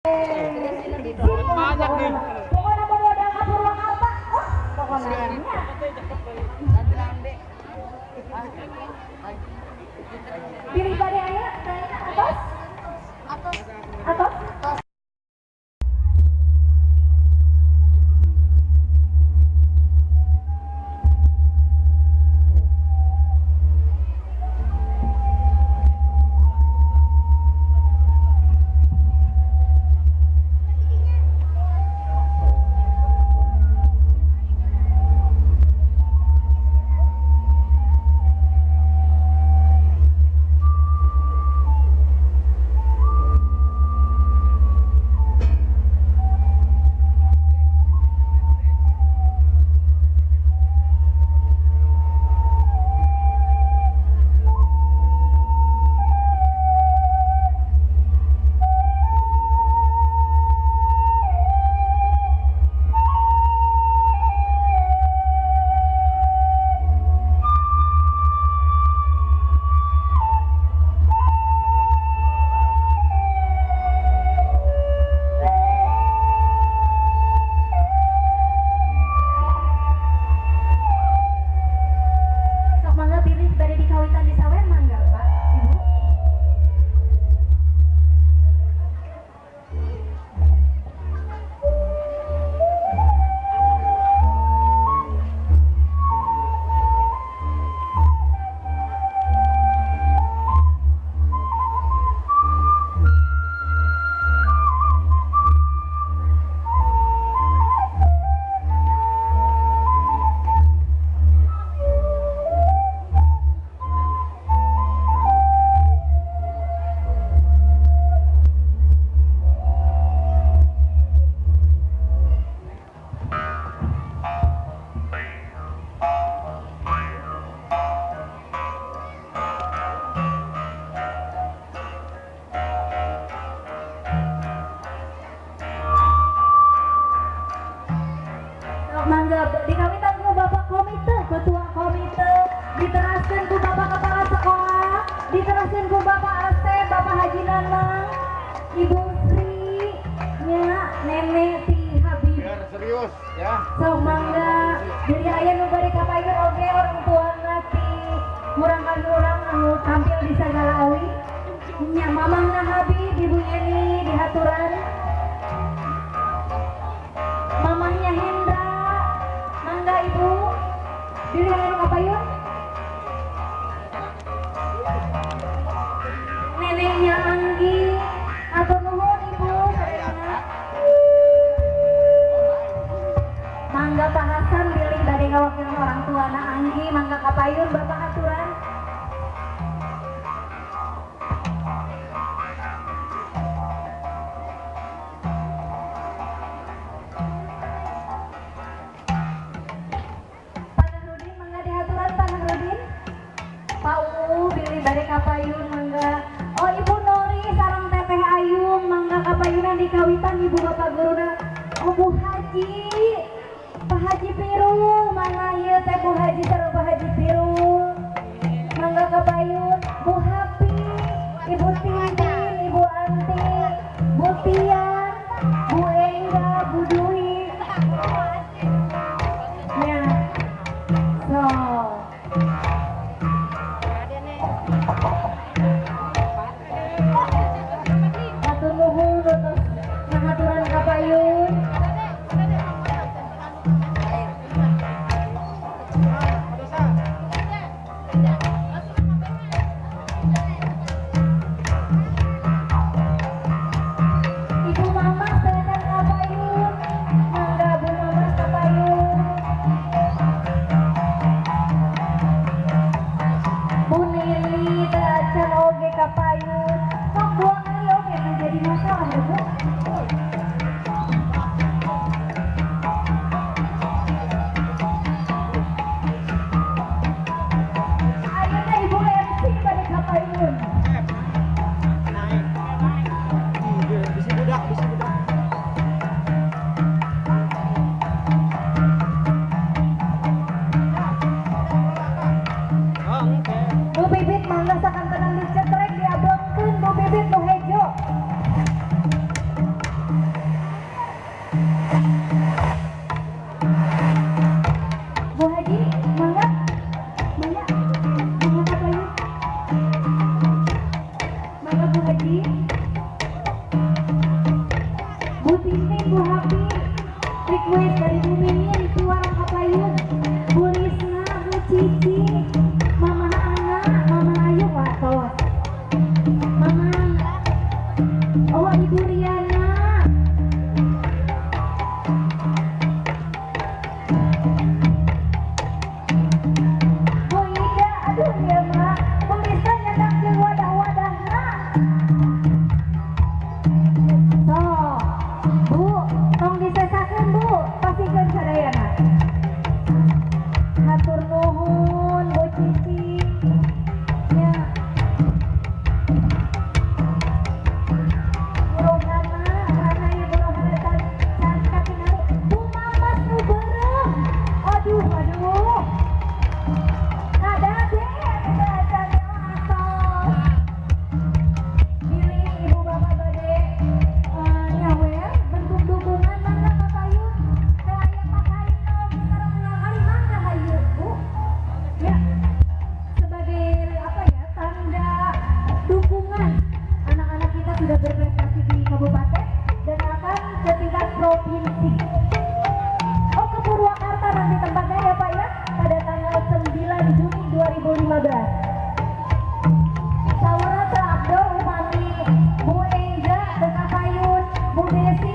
Banyak nih. Pokoknya mau ada kapur apa? Oh, pokoknya. Pilih pada ayo, atas. Atas. Atas. Mangga dikawitan ku Bapak Komite, Ketua Komite, diteraskan ku Bapak Kepala Sekolah, diteraskan ku Bapak Asep, Bapak Haji Nanang, Ibu Sri, nya Nenek Ti Habib. Biar serius ya. So mangga jadi aya nu bari kapayun oge orang tua ti kurang kali orang anu tampil di sagala awi. Nya Mamangna Habib, Ibu Yeni dihaturan. Mamahnya Hendra, mangga Ibu. Diri anu kapayun. Neneknya Anggi, atur nuhun Ibu sadayana. Mangga Pak Hasan bilih bade ngawakilan orang tua na Anggi, mangga kapayun Bapak aturan. Panahrudin mangga dihaturan Panahrudin. Pak U bilih bade kapayun mangga. Oh Ibu Nori sareng Teteh Ayung mangga kapayunan dikawitan Ibu Bapak guruna. Oh Bu Haji, Pak Haji Piru, mana ieu teh Bu Haji sareng Pak Haji Piru. Mangga kapayun Bu Hapi, Ibu Tintin, Ibu Anti, Bu Tian, Bu Engga, Bu Dwi. Ya. So. Hatur nuhun untuk ngahaturan kapayun. request dari Bu Mimin keluar Kapayun, Bu Lisna, Bu Cici, Mama Ana, Mama Ayu Watos, Mama oh Ibu Riana, Bu Ida, aduh ya Mak, Bu Lisa nyetak ke wadah-wadahna. So, Bu, tong disesakeun Bu, pasikeun sadayana. Hatur nuhun Bu Cici. Ya. Burungana, karena ya burungana cantik katingali. Bu Mamas nu beureum. Aduh, aduh. Ada deh, ada atos. Pilih ibu bapak bade nyawer bentuk dukungan mangga Kapayun kayak pakain sekarang kali mangga hayu Bu ya sebagai apa ya tanda dukungan anak-anak kita sudah berprestasi di kabupaten dan akan ke tingkat provinsi. Oh ke Purwakarta nanti tempatnya ya Pak ya pada tanggal 9 Juni 2015. Saura Abdo Umami Bu Enja Kapayun Bu Desi